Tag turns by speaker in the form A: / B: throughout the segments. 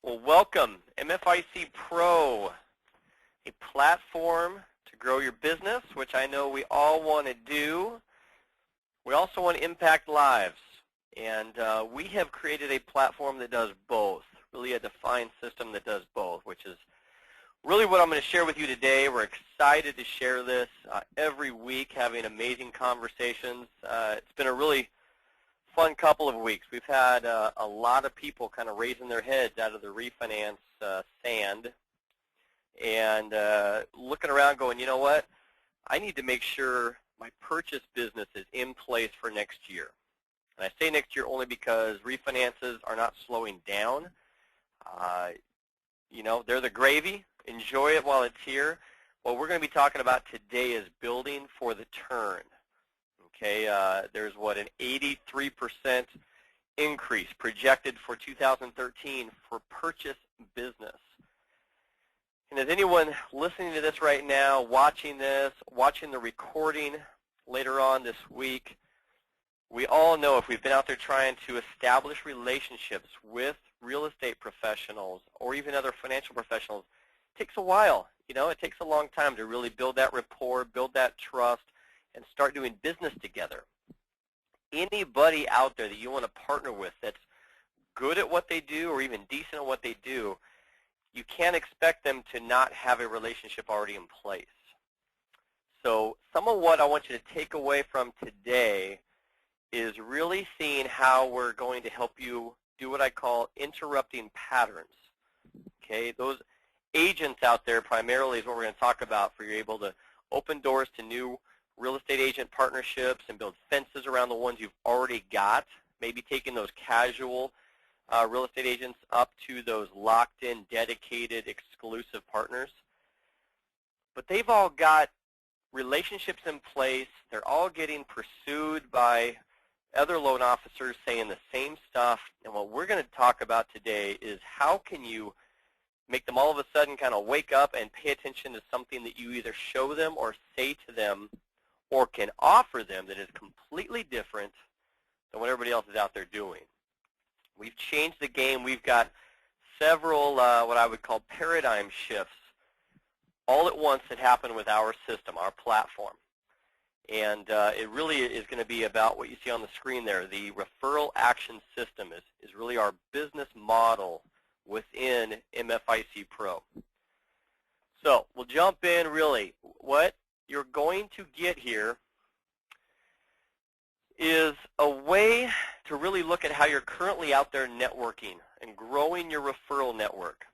A: Well, welcome, MFIC Pro, a platform to grow your business, which I know we all want to do. We also want to impact lives, and we have created a platform that does both, really a defined system that does both, which is really what I'm going to share with you today. We're excited to share this every week, having amazing conversations. It's been a really fun couple of weeks. We've had a lot of people kind of raising their heads out of the refinance sand and looking around going, you know what, I need to make sure my purchase business is in place for next year. And I say next year only because refinances are not slowing down. You know, they're the gravy. Enjoy it while it's here. What we're going to be talking about today is building for the turn. Okay, there's what, an 83% increase projected for 2013 for purchase business. And as anyone listening to this right now, watching this, watching the recording later on this week, we all know if we've been out there trying to establish relationships with real estate professionals or even other financial professionals, it takes a while. You know, it takes a long time to really build that rapport, build that trust, and start doing business together. Anybody out there that you want to partner with that's good at what they do or even decent at what they do, you can't expect them to not have a relationship already in place. So some of what I want you to take away from today is really seeing how we're going to help you do what I call interrupting patterns. Okay, those agents out there primarily is what we're going to talk about for you able to open doors to new real estate agent partnerships and build fences around the ones you've already got, maybe taking those casual real estate agents up to those locked-in, dedicated, exclusive partners. But they've all got relationships in place. They're all getting pursued by other loan officers saying the same stuff. And what we're going to talk about today is how can you make them all of a sudden kind of wake up and pay attention to something that you either show them or say to them or can offer them that is completely different than what everybody else is out there doing. We've changed the game. We've got several what I would call paradigm shifts all at once that happen with our system, our platform. And it really is going to be about what you see on the screen there. The referral action system is really our business model within MFIC Pro. So we'll jump in really. What you're going to get here is a way to really look at how you're currently out there networking and growing your referral network.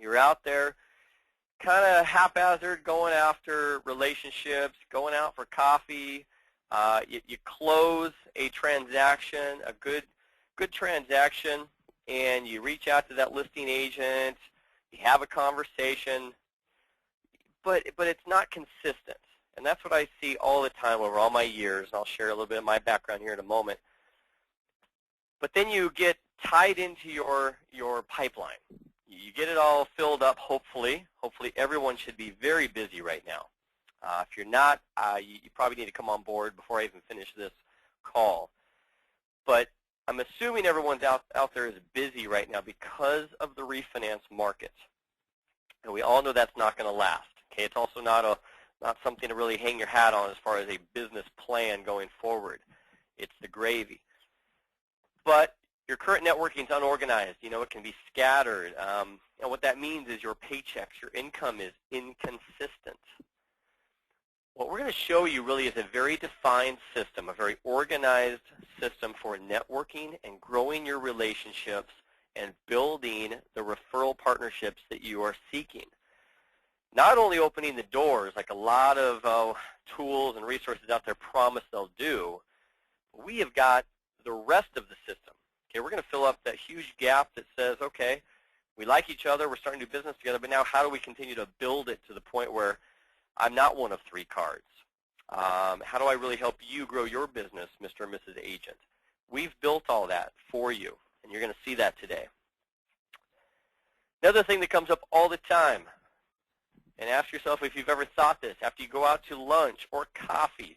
A: You're out there kind of haphazard going after relationships, going out for coffee. You close a transaction, a good transaction, and you reach out to that listing agent. You have a conversation, but it's not consistent. And that's what I see all the time over all my years. And I'll share a little bit of my background here in a moment. But then you get tied into your pipeline. You get it all filled up, hopefully. Hopefully everyone should be very busy right now. If you're not, you probably need to come on board before I even finish this call. But I'm assuming everyone's out there is busy right now because of the refinance market. And we all know that's not going to last. Okay, it's also not something to really hang your hat on as far as a business plan going forward. It's the gravy. But your current networking is unorganized. You know, it can be scattered. And what that means is your paychecks, your income is inconsistent. What we're going to show you really is a very defined system, a very organized system for networking and growing your relationships and building the referral partnerships that you are seeking. Not only opening the doors, like a lot of tools and resources out there promise they'll do, we have got the rest of the system. Okay, we're going to fill up that huge gap that says, okay, we like each other, we're starting to do business together, but now how do we continue to build it to the point where I'm not one of three cards? How do I really help you grow your business, Mr. and Mrs. Agent? We've built all that for you, and you're going to see that today. Another thing that comes up all the time, and ask yourself if you've ever thought this, after you go out to lunch or coffee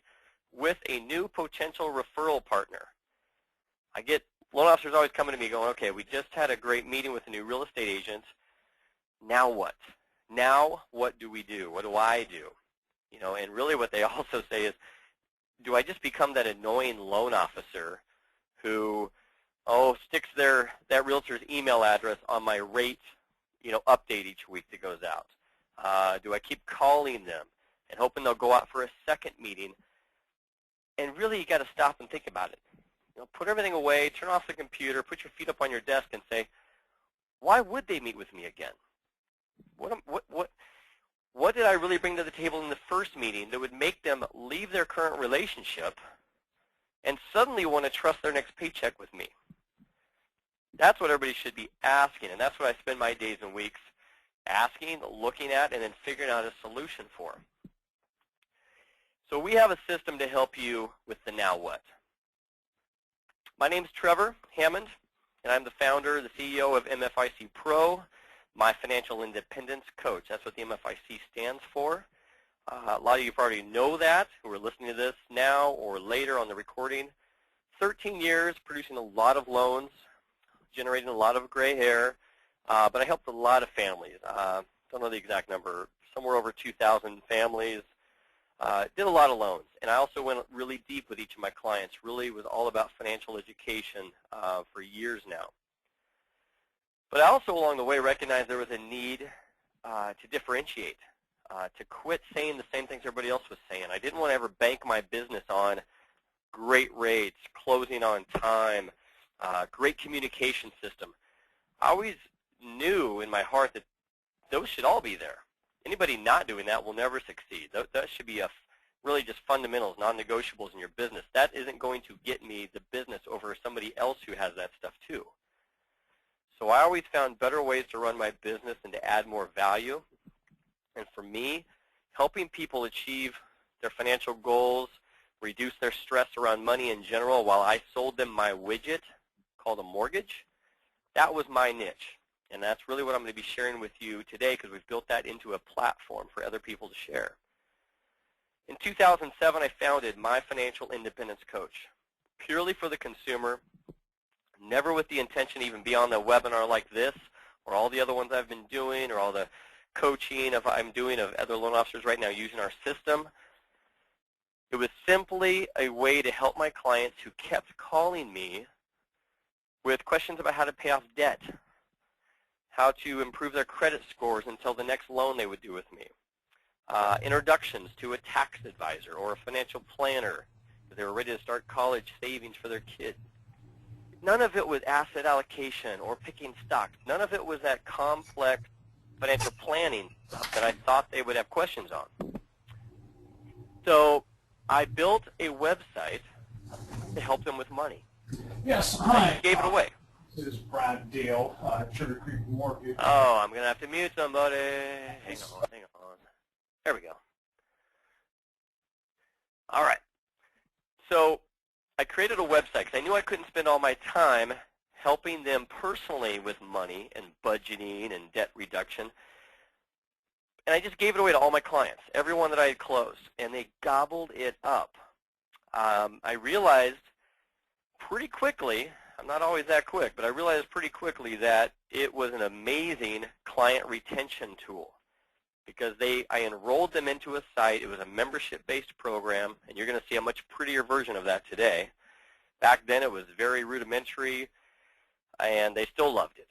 A: with a new potential referral partner, I get loan officers always coming to me going, okay, we just had a great meeting with a new real estate agent. Now what? Now what do we do? What do I do? You know, and really what they also say is, do I just become that annoying loan officer who, sticks that realtor's email address on my rate, update each week that goes out? Do I keep calling them and hoping they'll go out for a second meeting? And really, you got to stop and think about it. Put everything away, turn off the computer, put your feet up on your desk, and say, why would they meet with me again? What did I really bring to the table in the first meeting that would make them leave their current relationship and suddenly want to trust their next paycheck with me? That's what everybody should be asking, and that's what I spend my days and weeks asking, looking at, and then figuring out a solution for. So we have a system to help you with the now what. My name is Trevor Hammond, and I'm the founder, the CEO of MFIC Pro, my financial independence coach. That's what the MFIC stands for. A lot of you probably know that, who are listening to this now or later on the recording. 13 years producing a lot of loans, generating a lot of gray hair, but I helped a lot of families. Don't know the exact number, somewhere over 2,000 families. Did a lot of loans, and I also went really deep with each of my clients. Really was all about financial education for years now. But I also, along the way, recognized there was a need to differentiate, to quit saying the same things everybody else was saying. I didn't want to ever bank my business on great rates, closing on time, great communication system. I always knew in my heart that those should all be there. Anybody not doing that will never succeed. That should be really just fundamentals, non-negotiables in your business. That isn't going to get me the business over somebody else who has that stuff too. So I always found better ways to run my business and to add more value. And for me, helping people achieve their financial goals, reduce their stress around money in general while I sold them my widget called a mortgage, that was my niche. And that's really what I'm going to be sharing with you today, because we've built that into a platform for other people to share. In 2007, I founded My Financial Independence Coach, purely for the consumer, never with the intention to even be on a webinar like this or all the other ones I've been doing or all the coaching I'm doing of other loan officers right now using our system. It was simply a way to help my clients who kept calling me with questions about how to pay off debt, how to improve their credit scores until the next loan they would do with me, introductions to a tax advisor or a financial planner if they were ready to start college savings for their kid. None of it was asset allocation or picking stocks. None of it was that complex financial planning stuff that I thought they would have questions on. So I built a website to help them with money.
B: Yes,
A: hi. I just gave it away.
B: This is Brad Dale, Sugar Creek Mortgage.
A: Oh, I'm going to have to mute somebody. Hang on. There we go. All right. So I created a website because I knew I couldn't spend all my time helping them personally with money and budgeting and debt reduction. And I just gave it away to all my clients, everyone that I had closed, and they gobbled it up. I realized pretty quickly, I'm not always that quick, but I realized pretty quickly that it was an amazing client retention tool because I enrolled them into a site. It was a membership-based program, and you're going to see a much prettier version of that today. Back then, it was very rudimentary, and they still loved it.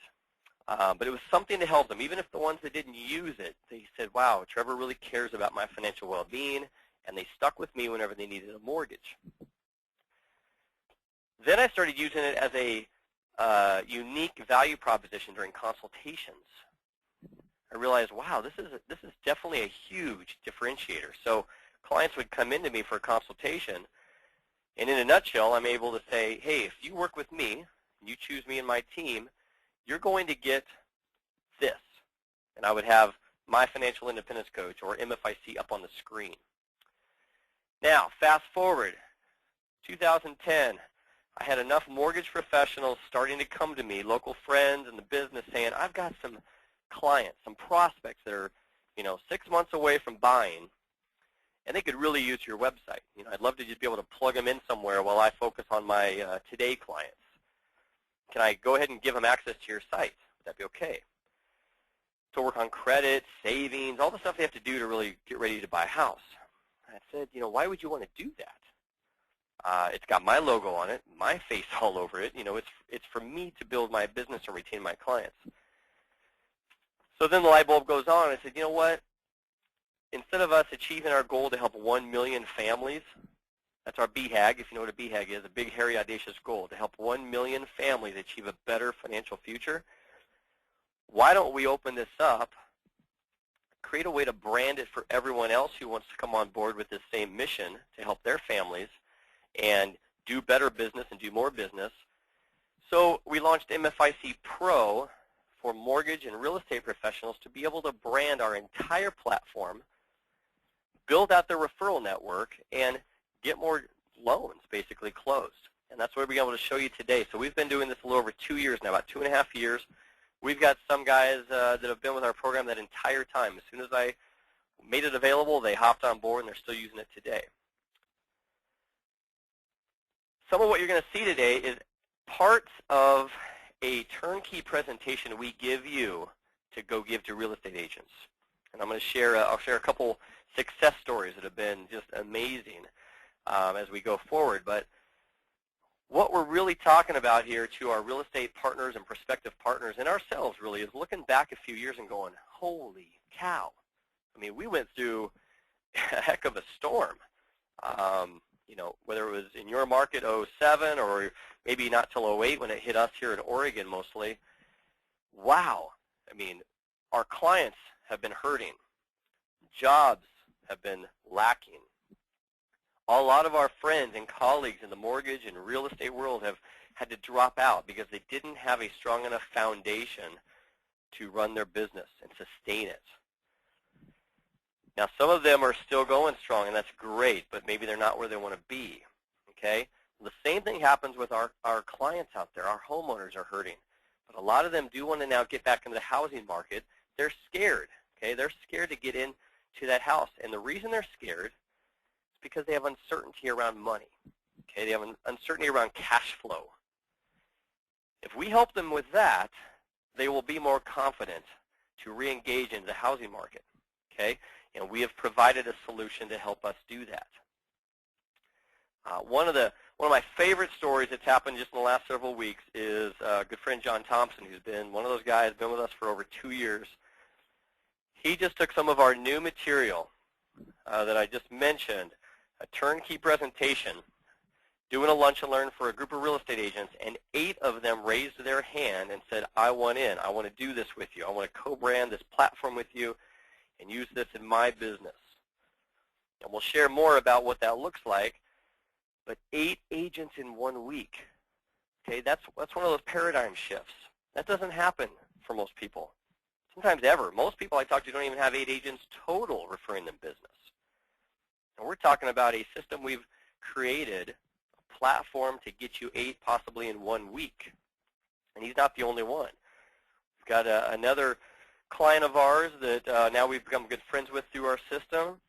A: But it was something to help them. Even if the ones that didn't use it, they said, wow, Trevor really cares about my financial well-being, and they stuck with me whenever they needed a mortgage. Then I started using it as a unique value proposition during consultations. I realized, wow, this is definitely a huge differentiator. So clients would come into me for a consultation, and in a nutshell, I'm able to say, hey, if you work with me, and you choose me and my team, you're going to get this. And I would have My Financial Independence Coach, or MFIC, up on the screen. Now, fast forward, 2010, I had enough mortgage professionals starting to come to me, local friends in the business, saying, I've got some clients, some prospects that are 6 months away from buying, and they could really use your website. I'd love to just be able to plug them in somewhere while I focus on my today clients. can I go ahead and give them access to your site? Would that be okay? To work on credit, savings, all the stuff they have to do to really get ready to buy a house. I said, why would you want to do that? It's got my logo on it, my face all over it. It's for me to build my business and retain my clients. So then the light bulb goes on. I said, you know what? Instead of us achieving our goal to help 1 million families, that's our BHAG, if you know what a BHAG is, a big, hairy, audacious goal, to help 1 million families achieve a better financial future, why don't we open this up, create a way to brand it for everyone else who wants to come on board with this same mission to help their families and do better business and do more business. So we launched MFIC Pro for mortgage and real estate professionals to be able to brand our entire platform, build out their referral network, and get more loans basically closed. And that's what we're able to show you today. So we've been doing this a little over 2 years now, about 2.5 years. We've got some guys that have been with our program that entire time. As soon as I made it available, they hopped on board, and they're still using it today. Some of what you're going to see today is parts of a turnkey presentation we give you to go give to real estate agents. And I'm going to share, I'll share a couple success stories that have been just amazing as we go forward. But what we're really talking about here to our real estate partners and prospective partners and ourselves really is looking back a few years and going, holy cow. I mean, we went through a heck of a storm. Whether it was in your market 07 or maybe not till 08 when it hit us here in Oregon mostly. Wow. I mean, our clients have been hurting. Jobs have been lacking. A lot of our friends and colleagues in the mortgage and real estate world have had to drop out because they didn't have a strong enough foundation to run their business and sustain it. Now, some of them are still going strong, and that's great, but maybe they're not where they want to be, okay? The same thing happens with our clients out there. Our homeowners are hurting. But a lot of them do want to now get back into the housing market. They're scared, okay? They're scared to get into that house. And the reason they're scared is because they have uncertainty around money, okay? They have an uncertainty around cash flow. If we help them with that, they will be more confident to re-engage into the housing market, okay? And we have provided a solution to help us do that. One of my favorite stories that's happened just in the last several weeks is a good friend John Thompson, who's been one of those guys, been with us for over 2 years. He just took some of our new material that I just mentioned, a turnkey presentation, doing a lunch and learn for a group of real estate agents, and 8 of them raised their hand and said, I want in. I want to do this with you. I want to co-brand this platform with you and use this in my business. And we'll share more about what that looks like. But 8 agents in 1 week, okay, that's one of those paradigm shifts. That doesn't happen for most people, sometimes ever. Most people I talk to don't even have 8 agents total referring them business. And we're talking about a system we've created, a platform to get you 8 possibly in 1 week. And he's not the only one. We've got another client of ours that now we've become good friends with through our system.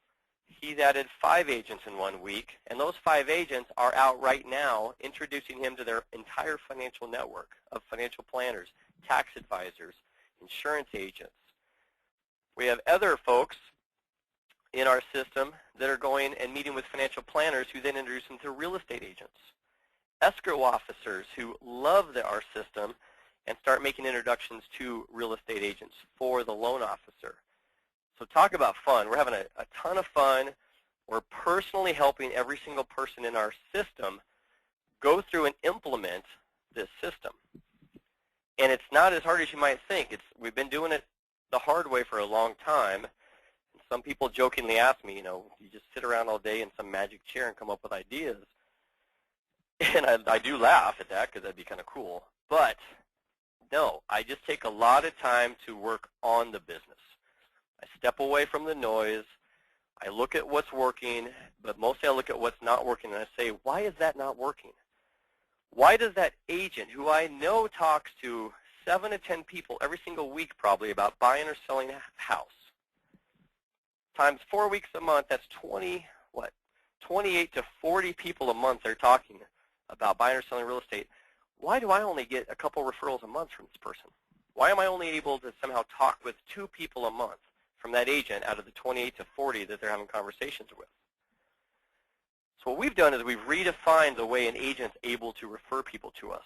A: He's added 5 agents in 1 week, and those 5 agents are out right now introducing him to their entire financial network of financial planners, tax advisors, insurance agents. We have other folks in our system that are going and meeting with financial planners who then introduce them to real estate agents, escrow officers who love our system and start making introductions to real estate agents for the loan officer. So talk about fun. We're having a ton of fun. We're personally helping every single person in our system go through and implement this system. And it's not as hard as you might think. We've been doing it the hard way for a long time. And some people jokingly ask me, you just sit around all day in some magic chair and come up with ideas. And I do laugh at that because that'd be kind of cool. But no, I just take a lot of time to work on the business. I step away from the noise. I look at what's working, but mostly I look at what's not working, and I say, why is that not working? Why does that agent, who I know talks to 7 to 10 people every single week probably about buying or selling a house, times 4 weeks a month, that's 28 to 40 people a month they're talking about buying or selling real estate. why do I only get a couple referrals a month from this person? Why am I only able to somehow talk with 2 people a month from that agent out of the 28 to 40 that they're having conversations with? So what we've done is we've redefined the way an agent's able to refer people to us.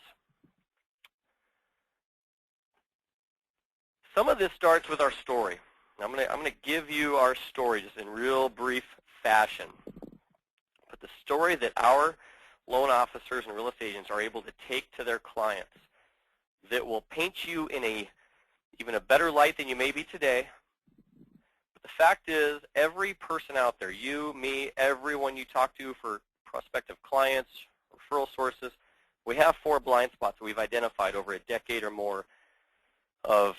A: Some of this starts with our story. I'm going to give you our story just in real brief fashion. But the story that our loan officers and real estate agents are able to take to their clients that will paint you in even a better light than you may be today. But the fact is, every person out there, you, me, everyone you talk to for prospective clients, referral sources, we have 4 blind spots that we've identified over a decade or more of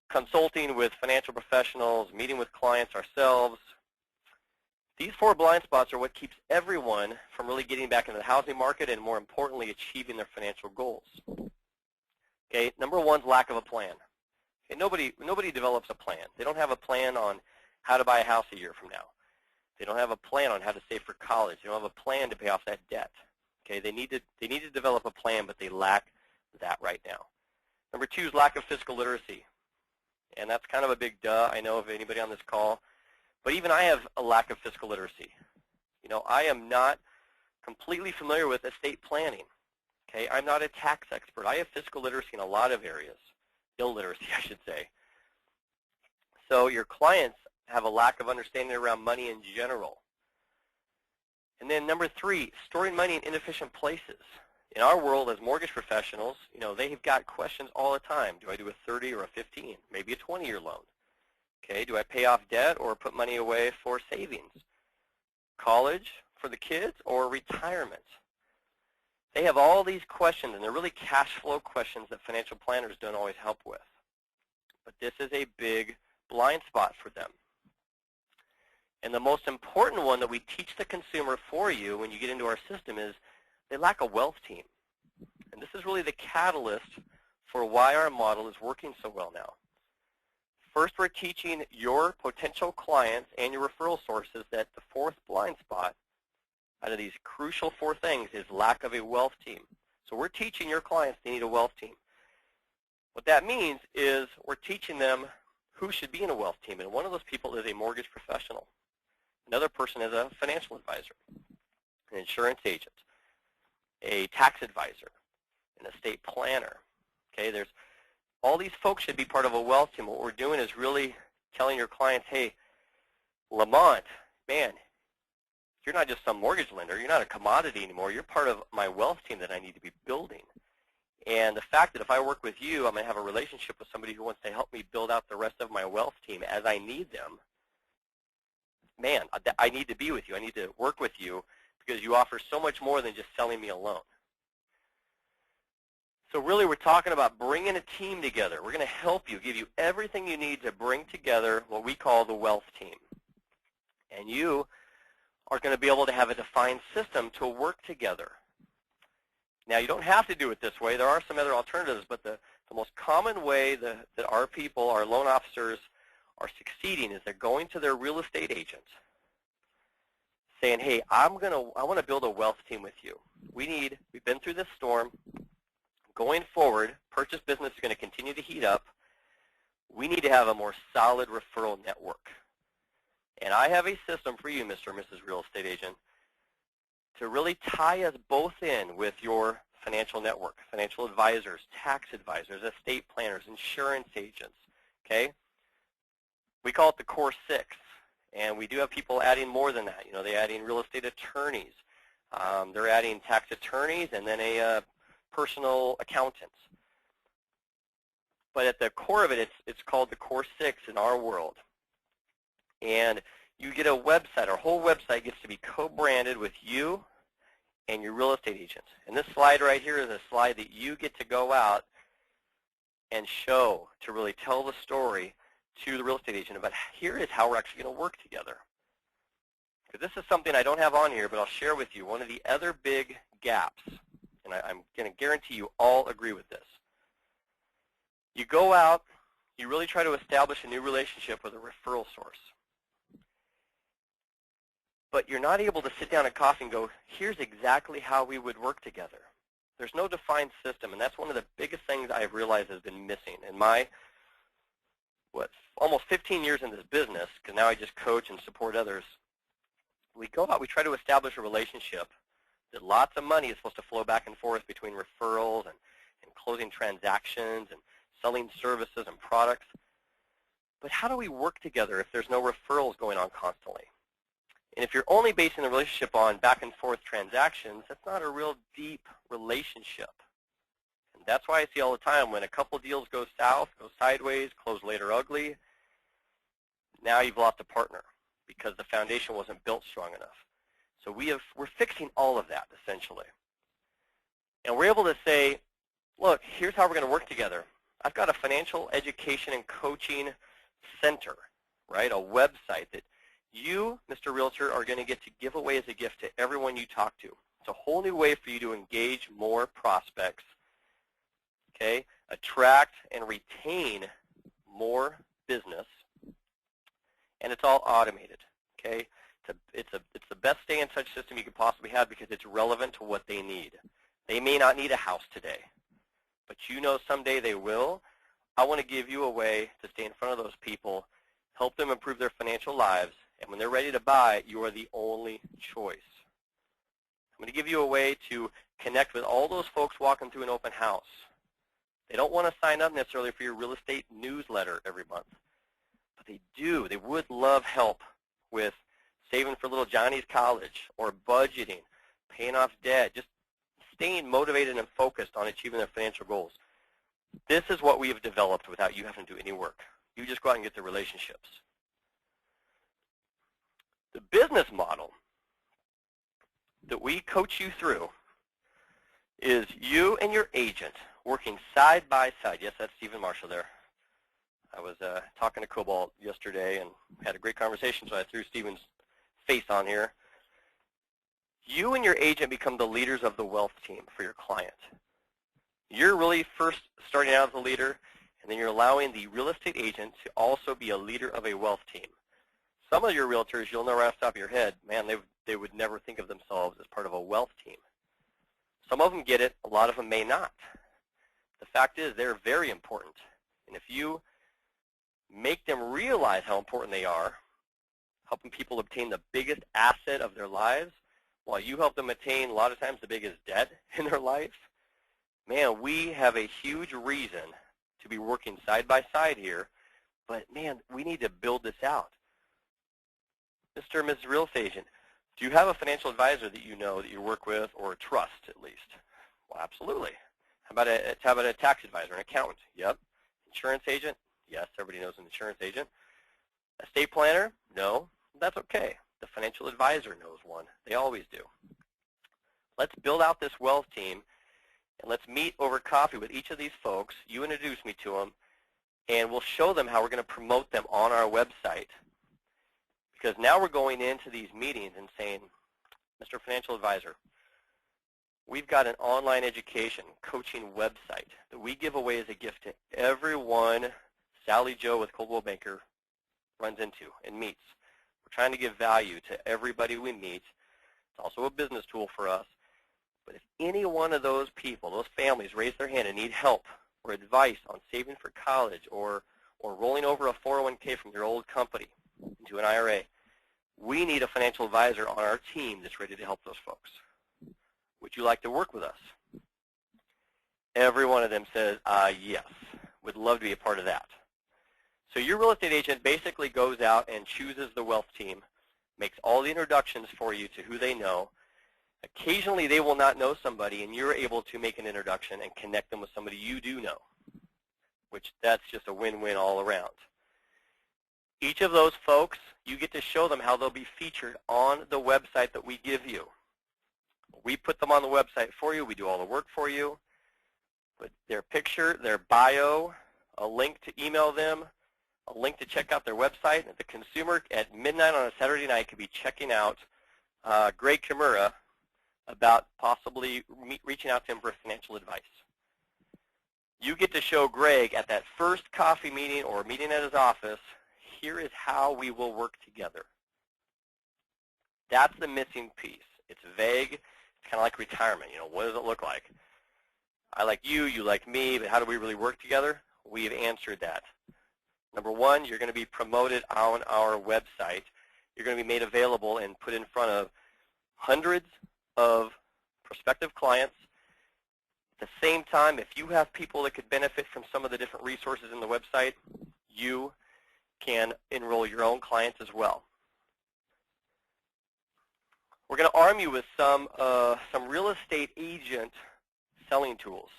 A: consulting with financial professionals, meeting with clients ourselves. These 4 blind spots are what keeps everyone from really getting back into the housing market and, more importantly, achieving their financial goals. Okay, number 1 is lack of a plan. Okay, nobody develops a plan. They don't have a plan on how to buy a house a year from now. They don't have a plan on how to save for college. They don't have a plan to pay off that debt. Okay, they need to develop a plan, but they lack that right now. Number 2 is lack of fiscal literacy. And that's kind of a big duh, I know, of anybody on this call. But even I have a lack of fiscal literacy. You know, I am not completely familiar with estate planning. Okay, I'm not a tax expert. I have fiscal literacy in a lot of areas. Illiteracy, I should say. So your clients have a lack of understanding around money in general. And then number 3, storing money in inefficient places. In our world as mortgage professionals, you know, they've got questions all the time. Do I do a 30 or a 15, maybe a 20-year loan? Okay, do I pay off debt or put money away for savings? College for the kids or retirement? They have all these questions, and they're really cash flow questions that financial planners don't always help with. But this is a big blind spot for them. And the most important one that we teach the consumer for you when you get into our system is they lack a wealth team. And this is really the catalyst for why our model is working so well now. First, we're teaching your potential clients and your referral sources that the 4th blind spot out of these crucial 4 things is lack of a wealth team. So we're teaching your clients they need a wealth team. What that means is we're teaching them who should be in a wealth team. And one of those people is a mortgage professional. Another person is a financial advisor, an insurance agent, a tax advisor, an estate planner. Okay, there's all these folks should be part of a wealth team. What we're doing is really telling your clients, hey, Lamont, man, you're not just some mortgage lender. You're not a commodity anymore. You're part of my wealth team that I need to be building. And the fact that if I work with you, I'm going to have a relationship with somebody who wants to help me build out the rest of my wealth team as I need them, man, I need to be with you. I need to work with you because you offer so much more than just selling me a loan. So really we're talking about bringing a team together. We're going to help you, give you everything you need to bring together what we call the wealth team. And you are going to be able to have a defined system to work together. Now, you don't have to do it this way. There are some other alternatives, but the most common way that our people, our loan officers, are succeeding is they're going to their real estate agent saying, hey, I want to build a wealth team with you. We've been through this storm. Going forward, purchase business is going to continue to heat up. We need to have a more solid referral network. And I have a system for you, Mr. or Mrs. Real Estate Agent, to really tie us both in with your financial network, financial advisors, tax advisors, estate planners, insurance agents, okay? We call it the core 6, and we do have people adding more than that. You know, they're adding real estate attorneys. They're adding tax attorneys and then a personal accountant. But at the core of it, it's called the core 6 in our world. And you get a website. Our whole website gets to be co-branded with you and your real estate agent. And this slide right here is a slide that you get to go out and show, to really tell the story to the real estate agent about here is how we're actually going to work together. Because this is something I don't have on here, but I'll share with you. One of the other big gaps, and I'm going to guarantee you all agree with this. You go out, you really try to establish a new relationship with a referral source. But you're not able to sit down at coffee and go, here's exactly how we would work together. There's no defined system, and that's one of the biggest things I've realized has been missing in my, almost 15 years in this business, because now I just coach and support others. We go out, we try to establish a relationship that lots of money is supposed to flow back and forth between referrals and closing transactions and selling services and products. But how do we work together if there's no referrals going on constantly? And if you're only basing the relationship on back and forth transactions, that's not a real deep relationship. And that's why I see all the time when a couple deals go south, go sideways, close later ugly, now you've lost a partner because the foundation wasn't built strong enough. So we're fixing all of that, essentially. And we're able to say, look, here's how we're going to work together. I've got a financial education and coaching center, right, a website that you, Mr. Realtor, are going to get to give away as a gift to everyone you talk to. It's a whole new way for you to engage more prospects, okay, attract and retain more business, and it's all automated, okay? It's the best stay-in-touch system you could possibly have because it's relevant to what they need. They may not need a house today, but you know someday they will. I want to give you a way to stay in front of those people, help them improve their financial lives, and when they're ready to buy, you are the only choice. I'm going to give you a way to connect with all those folks walking through an open house. They don't want to sign up necessarily for your real estate newsletter every month, but they do. They would love help with saving for little Johnny's college or budgeting, paying off debt, just staying motivated and focused on achieving their financial goals. This is what we have developed without you having to do any work. You just go out and get the relationships. The business model that we coach you through is you and your agent working side by side. Yes, that's Stephen Marshall there. I was talking to Cobalt yesterday and had a great conversation, so I threw Stephen's face on here. You and your agent become the leaders of the wealth team for your client. You're really first starting out as a leader, and then you're allowing the real estate agent to also be a leader of a wealth team. Some of your realtors, you'll know right off the top of your head, man, they would never think of themselves as part of a wealth team. Some of them get it, a lot of them may not. The fact is they're very important, and if you make them realize how important they are, helping people obtain the biggest asset of their lives, while you help them attain a lot of times the biggest debt in their life, man, we have a huge reason to be working side by side here, but man, we need to build this out. Mr. and Mrs. Real Estate Agent, do you have a financial advisor that you know that you work with or trust at least? Well, absolutely. How about a tax advisor, an accountant? Yep. Insurance agent? Yes, everybody knows an insurance agent. Estate planner? No. That's okay. The financial advisor knows one. They always do. Let's build out this wealth team, and let's meet over coffee with each of these folks. You introduce me to them, and we'll show them how we're going to promote them on our website. Because now we're going into these meetings and saying, Mr. Financial Advisor, we've got an online education coaching website that we give away as a gift to everyone Sally Joe with Coldwell Banker runs into and meets. We're trying to give value to everybody we meet. It's also a business tool for us. But if any one of those people, those families, raise their hand and need help or advice on saving for college or rolling over a 401k from your old company into an IRA, we need a financial advisor on our team that's ready to help those folks. Would you like to work with us? Every one of them says, yes, would love to be a part of that. So your real estate agent basically goes out and chooses the wealth team, makes all the introductions for you to who they know. Occasionally they will not know somebody, and you're able to make an introduction and connect them with somebody you do know, which that's just a win-win all around. Each of those folks, you get to show them how they'll be featured on the website that we give you. We put them on the website for you. We do all the work for you. Put their picture, their bio, a link to email them, a link to check out their website. The consumer at midnight on a Saturday night could be checking out Greg Kimura about possibly reaching out to him for financial advice. You get to show Greg at that first coffee meeting or meeting at his office, here is how we will work together. That's the missing piece. It's vague. It's kind of like retirement. You know, what does it look like? I like you like me, but how do we really work together? We've answered that. Number one, you're going to be promoted on our website. You're going to be made available and put in front of hundreds of prospective clients. At the same time, if you have people that could benefit from some of the different resources in the website, you can enroll your own clients as well. We're going to arm you with some real estate agent selling tools.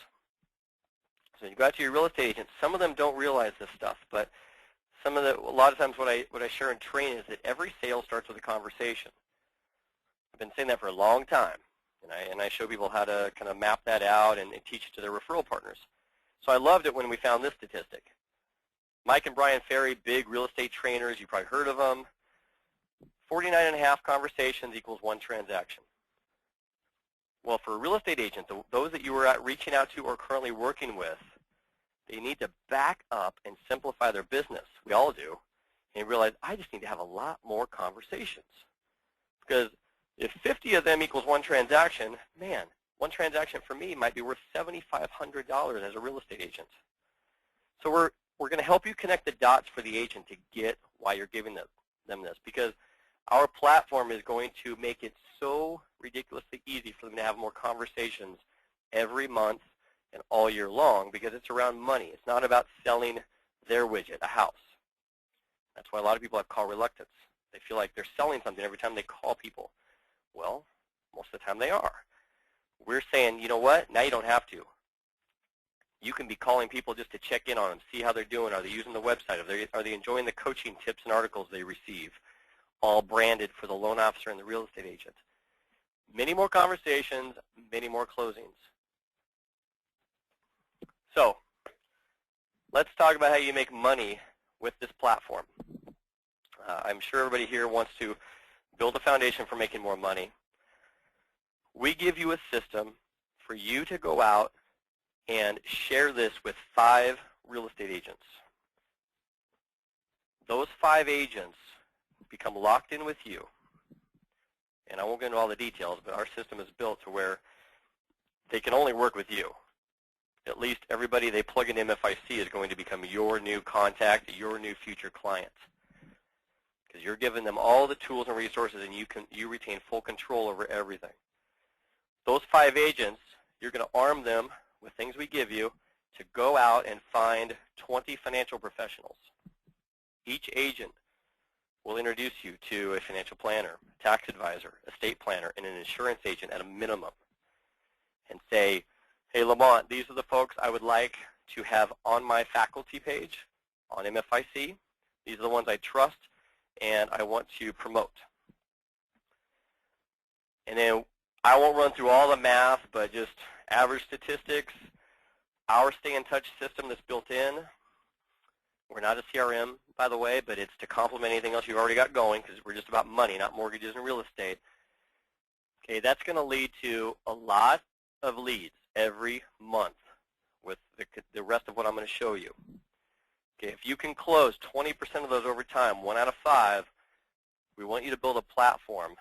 A: So you go out to your real estate agent. Some of them don't realize this stuff, but a lot of times what I share in training is that every sale starts with a conversation. I've been saying that for a long time, and I show people how to kind of map that out and teach it to their referral partners. So I loved it when we found this statistic. Mike and Brian Ferry, big real estate trainers, you probably heard of them. 49.5 conversations equals 1 transaction. Well, for a real estate agent, those that you were reaching out to or currently working with, they need to back up and simplify their business. We all do. And realize, I just need to have a lot more conversations. Because if 50 of them equals 1 transaction, man, 1 transaction for me might be worth $7,500 as a real estate agent. So we're going to help you connect the dots for the agent to get why you're giving them this. Because our platform is going to make it so ridiculously easy for them to have more conversations every month and all year long, because it's around money. It's not about selling their widget, a house. That's why a lot of people have call reluctance. They feel like they're selling something every time they call people. Well, most of the time they are. We're saying, you know what? Now you don't have to. You can be calling people just to check in on them, see how they're doing. Are they using the website? Are they enjoying the coaching tips and articles they receive? All branded for the loan officer and the real estate agent. Many more conversations, many more closings. So let's talk about how you make money with this platform. I'm sure everybody here wants to build a foundation for making more money. We give you a system for you to go out and share this with 5 real estate agents. Those 5 agents become locked in with you. And I won't get into all the details, but our system is built to where they can only work with you. At least everybody they plug in MFIC is going to become your new contact, your new future client. Because you're giving them all the tools and resources, and you retain full control over everything. Those 5 agents, you're going to arm them with things we give you to go out and find 20 financial professionals. Each agent will introduce you to a financial planner, tax advisor, estate planner, and an insurance agent at a minimum, and say, hey, Lamont, these are the folks I would like to have on my faculty page on MFIC. These are the ones I trust and I want to promote. And then I won't run through all the math, but just average statistics. Our Stay in Touch system that's built in. We're not a CRM, by the way, but it's to complement anything else you've already got going, because we're just about money, not mortgages and real estate. Okay, that's going to lead to a lot of leads every month with the rest of what I'm going to show you. Okay, if you can close 20% of those over time, 1 out of 5, we want you to build a platform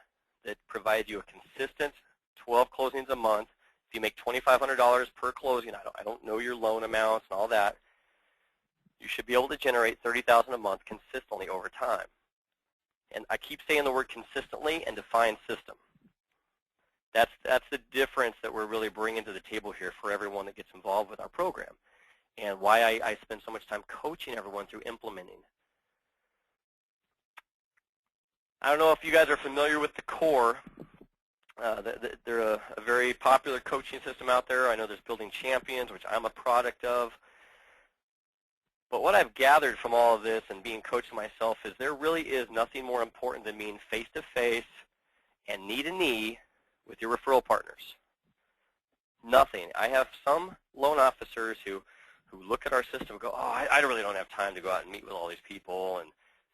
A: that provides you a consistent 12 closings a month. If you make $2,500 per closing, I don't know your loan amounts and all that, you should be able to generate $30,000 a month consistently over time. And I keep saying the word consistently and define system. That's the difference that we're really bringing to the table here for everyone that gets involved with our program, and why I spend so much time coaching everyone through implementing. I don't know if you guys are familiar with the Core. They're a very popular coaching system out there. I know there's Building Champions, which I'm a product of. But what I've gathered from all of this and being coached myself is there really is nothing more important than being face-to-face and knee-to-knee with your referral partners. Nothing. I have some loan officers who look at our system and go, oh, I really don't have time to go out and meet with all these people and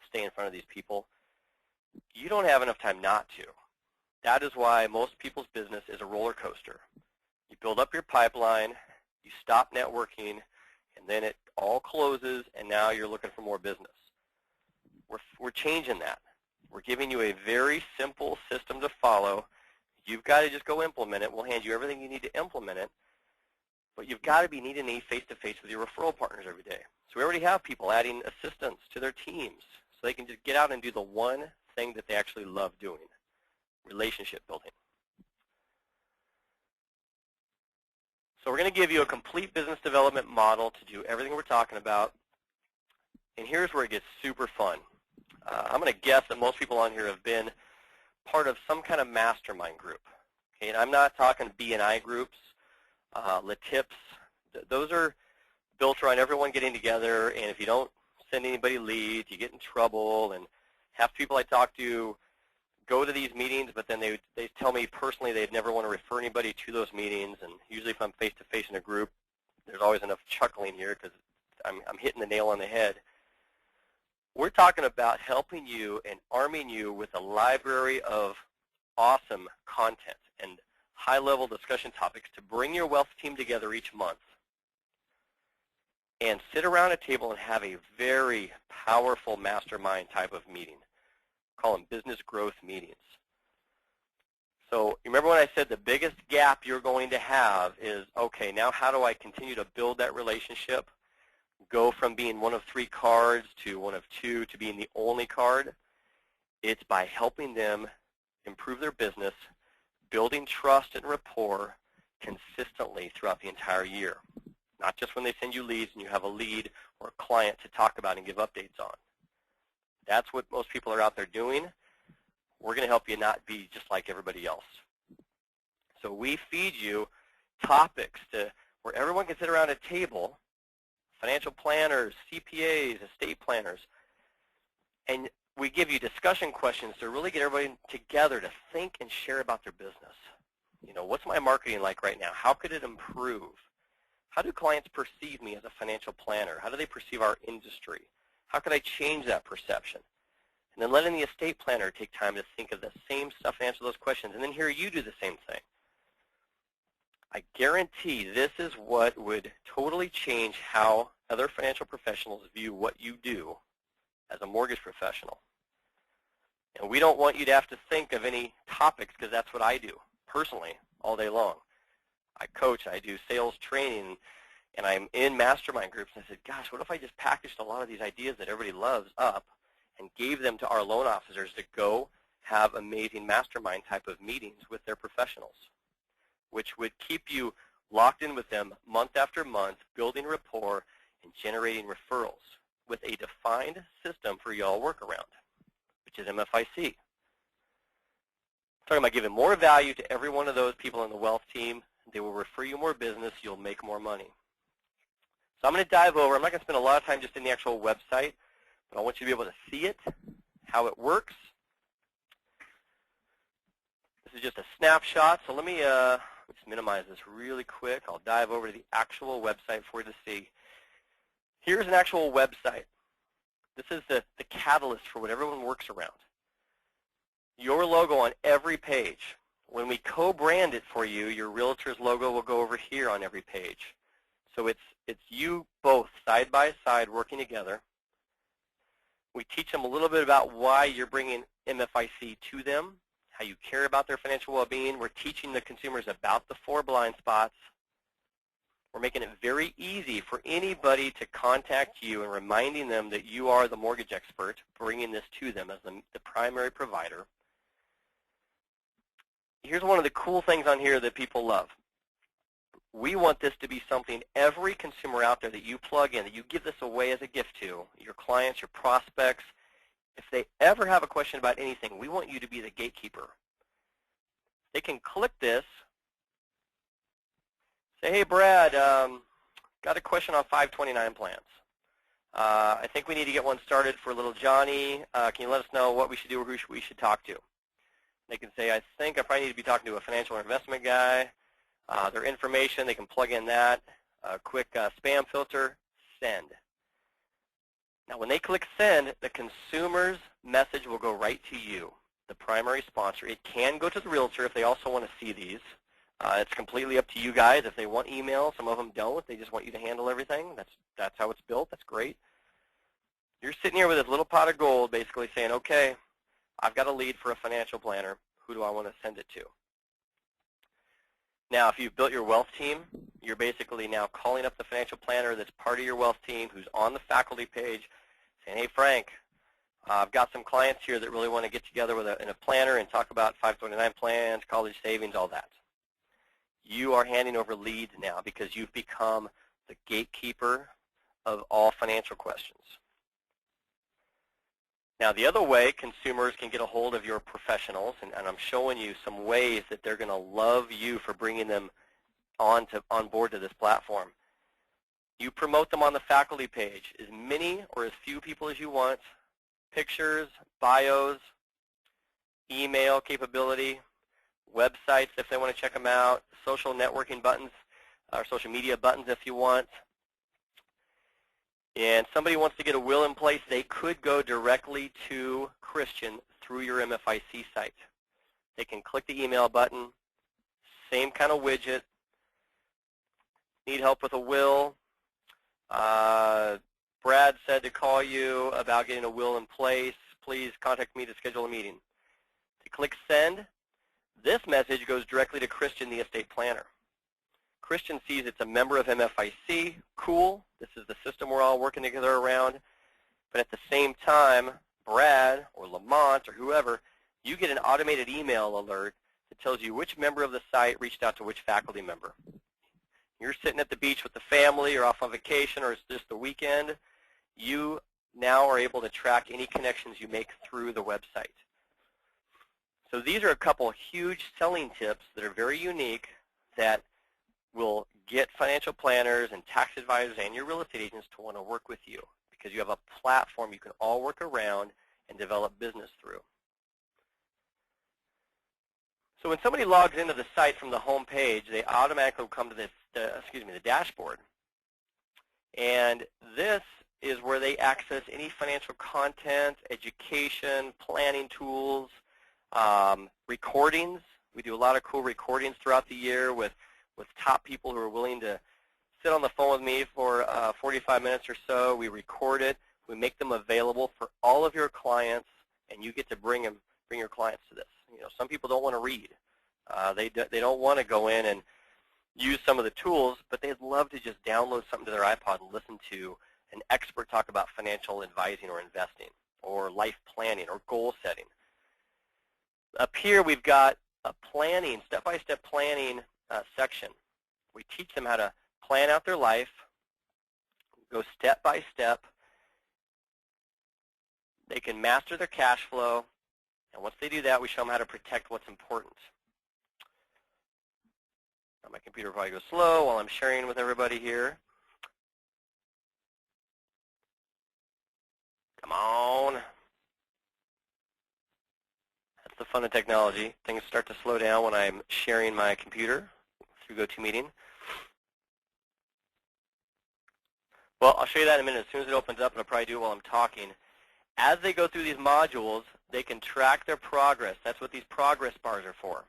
A: stay in front of these people. You don't have enough time not to. That is why most people's business is a roller coaster. You build up your pipeline, you stop networking, and then it all closes, and now you're looking for more business. We're changing that. We're giving you a very simple system to follow. You've got to just go implement it. We'll hand you everything you need to implement it. but you've got to be needing to meet face-to-face with your referral partners every day. So we already have people adding assistants to their teams so they can just get out and do the one thing that they actually love doing, relationship building. So we're going to give you a complete business development model to do everything we're talking about. And here's where it gets super fun. I'm going to guess that most people on here have been part of some kind of mastermind group. Okay, and I'm not talking B&I groups, LaTips. Those are built around everyone getting together, and if you don't send anybody leads, you get in trouble. And half the people I talk to go to these meetings, but then they tell me personally they'd never want to refer anybody to those meetings. And usually if I'm face-to-face in a group, there's always enough chuckling here because I'm hitting the nail on the head. We're talking about helping you and arming you with a library of awesome content and high-level discussion topics to bring your wealth team together each month and sit around a table and have a very powerful mastermind type of meeting. Call them business growth meetings. So you remember when I said the biggest gap you're going to have is, okay, now how do I continue to build that relationship? Go from being one of 3 cards to one of 2 to being the only card. It's by helping them improve their business, building trust and rapport consistently throughout the entire year. Not just when they send you leads and you have a lead or a client to talk about and give updates on. That's what most people are out there doing. We're going to help you not be just like everybody else. So we feed you topics where everyone can sit around a table, financial planners, CPAs, estate planners, and we give you discussion questions to really get everybody together to think and share about their business. You know, what's my marketing like right now? How could it improve? How do clients perceive me as a financial planner? How do they perceive our industry? How could I change that perception? And then letting the estate planner take time to think of the same stuff and answer those questions, and then hear you do the same thing. I guarantee this is what would totally change how other financial professionals view what you do as a mortgage professional. And we don't want you to have to think of any topics because that's what I do personally all day long. I coach, I do sales training, and I'm in mastermind groups. And I said, gosh, what if I just packaged a lot of these ideas that everybody loves up and gave them to our loan officers to go have amazing mastermind type of meetings with their professionals, which would keep you locked in with them month after month, building rapport and generating referrals with a defined system for y'all work around, which is MFIC. Talking about giving more value to every one of those people in the wealth team. They will refer you more business. You'll make more money. So I'm going to dive over. I'm not going to spend a lot of time just in the actual website, but I want you to be able to see it, how it works. This is just a snapshot. So let me just minimize this really quick. I'll dive over to the actual website for you to see. Here's an actual website. This is the catalyst for what everyone works around. Your logo on every page. When we co-brand it for you, your realtor's logo will go over here on every page. So it's you both side by side working together. We teach them a little bit about why you're bringing MFIC to them, how you care about their financial well-being. We're teaching the consumers about the 4 blind spots. We're making it very easy for anybody to contact you and reminding them that you are the mortgage expert, bringing this to them as the primary provider. Here's one of the cool things on here that people love. We want this to be something every consumer out there that you plug in, that you give this away as a gift to, your clients, your prospects. If they ever have a question about anything, we want you to be the gatekeeper. They can click this, say, hey, Brad, got a question on 529 plans. I think we need to get one started for little Johnny. Can you let us know what we should do or who we should talk to? They can say, I think I probably need to be talking to a financial or investment guy. Their information, they can plug in that. A quick spam filter, send. Now, when they click send, the consumer's message will go right to you, the primary sponsor. It can go to the realtor if they also want to see these. It's completely up to you guys. If they want email, some of them don't. They just want you to handle everything. That's how it's built. That's great. You're sitting here with this little pot of gold basically saying, okay, I've got a lead for a financial planner. Who do I want to send it to? Now, if you've built your wealth team, you're basically now calling up the financial planner that's part of your wealth team who's on the faculty page saying, hey, Frank, I've got some clients here that really want to get together with a planner and talk about 529 plans, college savings, all that. You are handing over leads now because you've become the gatekeeper of all financial questions. Now, the other way consumers can get a hold of your professionals, and I'm showing you some ways that they're going to love you for bringing them on board to this platform. You promote them on the faculty page, as many or as few people as you want, pictures, bios, email capability, websites if they want to check them out, social networking buttons, or social media buttons if you want. And somebody wants to get a will in place, they could go directly to Christian through your MFIC site. They can click the email button, same kind of widget. Need help with a will? Brad said to call you about getting a will in place. Please contact me to schedule a meeting. To click send, this message goes directly to Christian, the estate planner. Christian sees it's a member of MFIC. Cool. This is the system we're all working together around. But at the same time, Brad or Lamont or whoever, you get an automated email alert that tells you which member of the site reached out to which faculty member. You're sitting at the beach with the family or off on vacation or it's just the weekend, you now are able to track any connections you make through the website. So these are a couple huge selling tips that are very unique that will get financial planners and tax advisors and your real estate agents to want to work with you because you have a platform you can all work around and develop business through. So when somebody logs into the site from the home page, they automatically come to the dashboard. And this is where they access any financial content, education, planning tools, recordings. We do a lot of cool recordings throughout the year with top people who are willing to sit on the phone with me for 45 minutes or so. We record it. We make them available for all of your clients, and you get to bring your clients to this. You know, some people don't want to read. They don't want to go in and use some of the tools, but they'd love to just download something to their iPod and listen to an expert talk about financial advising or investing or life planning or goal setting. Up here we've got a planning, step-by-step planning section. We teach them how to plan out their life, go step by step. They can master their cash flow, and once they do that, we show them how to protect what's important. Now my computer probably goes slow while I'm sharing with everybody here. Come on. That's the fun of technology. Things start to slow down when I'm sharing my computer through GoToMeeting. Well, I'll show you that in a minute. As soon as it opens up, and I'll probably do it while I'm talking. As they go through these modules, they can track their progress. That's what these progress bars are for,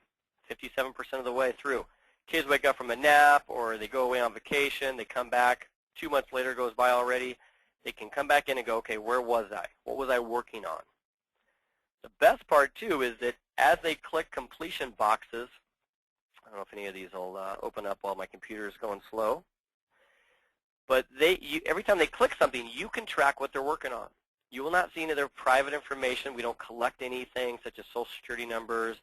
A: 57% of the way through. Kids wake up from a nap or they go away on vacation. They come back. 2 months later goes by already. They can come back in and go, okay, where was I? What was I working on? The best part, too, is that as they click completion boxes, I don't know if any of these will open up while my computer is going slow, but every time they click something, you can track what they're working on. You will not see any of their private information. We don't collect anything such as Social Security numbers,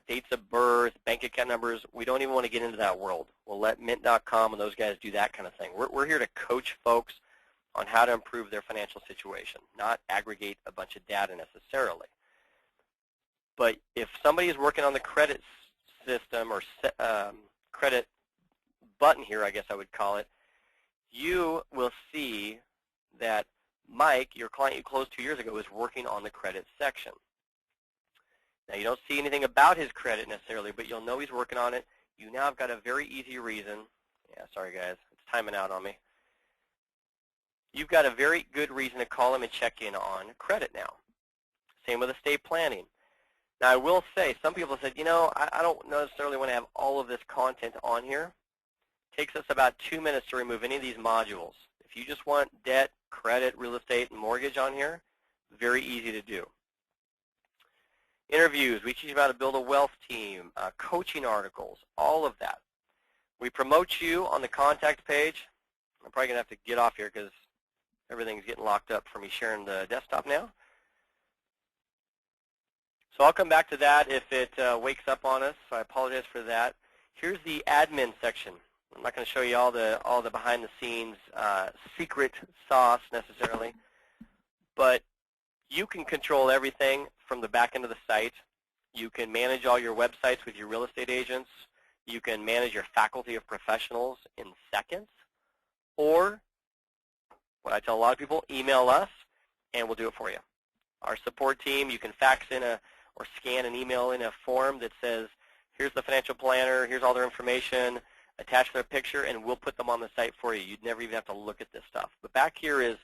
A: dates of birth, bank account numbers. We don't even want to get into that world. We'll let Mint.com and those guys do that kind of thing. We're here to coach folks on how to improve their financial situation, not aggregate a bunch of data necessarily. But if somebody is working on the credit system or credit button here, I guess I would call it, you will see that Mike, your client you closed 2 years ago, is working on the credit section. Now, you don't see anything about his credit necessarily, but you'll know he's working on it. You now have got a very easy reason. Yeah, sorry, guys. It's timing out on me. You've got a very good reason to call him and check in on credit now. Same with estate planning. Now, I will say, some people said, you know, I don't necessarily want to have all of this content on here. It takes us about 2 minutes to remove any of these modules. If you just want debt, credit, real estate, and mortgage on here, very easy to do. Interviews, we teach you how to build a wealth team, coaching articles, all of that. We promote you on the contact page. I'm probably going to have to get off here because everything's getting locked up for me sharing the desktop now. So I'll come back to that if it wakes up on us. So I apologize for that. Here's the admin section. I'm not going to show you all the behind-the-scenes secret sauce necessarily, but you can control everything from the back end of the site. You can manage all your websites with your real estate agents. You can manage your faculty of professionals in seconds. Or, what I tell a lot of people, email us, and we'll do it for you. Our support team, you can fax in or scan an email in a form that says, here's the financial planner, here's all their information, attach their picture, and we'll put them on the site for you. You'd never even have to look at this stuff. But back here is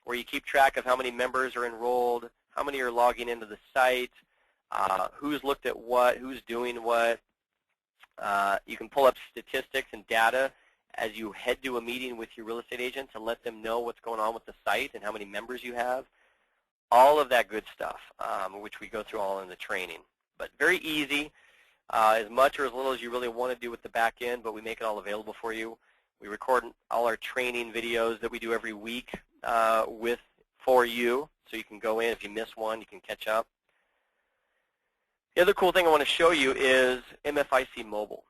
A: where you keep track of how many members are enrolled, how many are logging into the site, who's looked at what, who's doing what. You can pull up statistics and data as you head to a meeting with your real estate agent to let them know what's going on with the site and how many members you have. All of that good stuff, which we go through all in the training. But very easy, as much or as little as you really want to do with the back end, but we make it all available for you. We record all our training videos that we do every week for you, so you can go in. If you miss one, you can catch up. The other cool thing I want to show you is MFIC Mobile.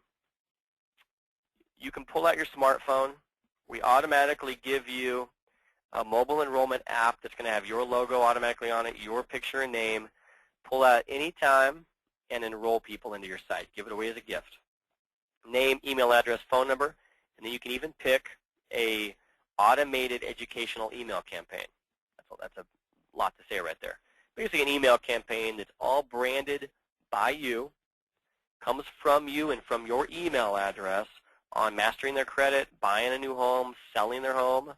A: You can pull out your smartphone. We automatically give you a mobile enrollment app that's going to have your logo automatically on it, your picture and name. Pull out anytime and enroll people into your site. Give it away as a gift. Name, email address, phone number, and then you can even pick a automated educational email campaign. That's a lot to say right there. Basically an email campaign that's all branded by you, comes from you and from your email address on mastering their credit, buying a new home, selling their home.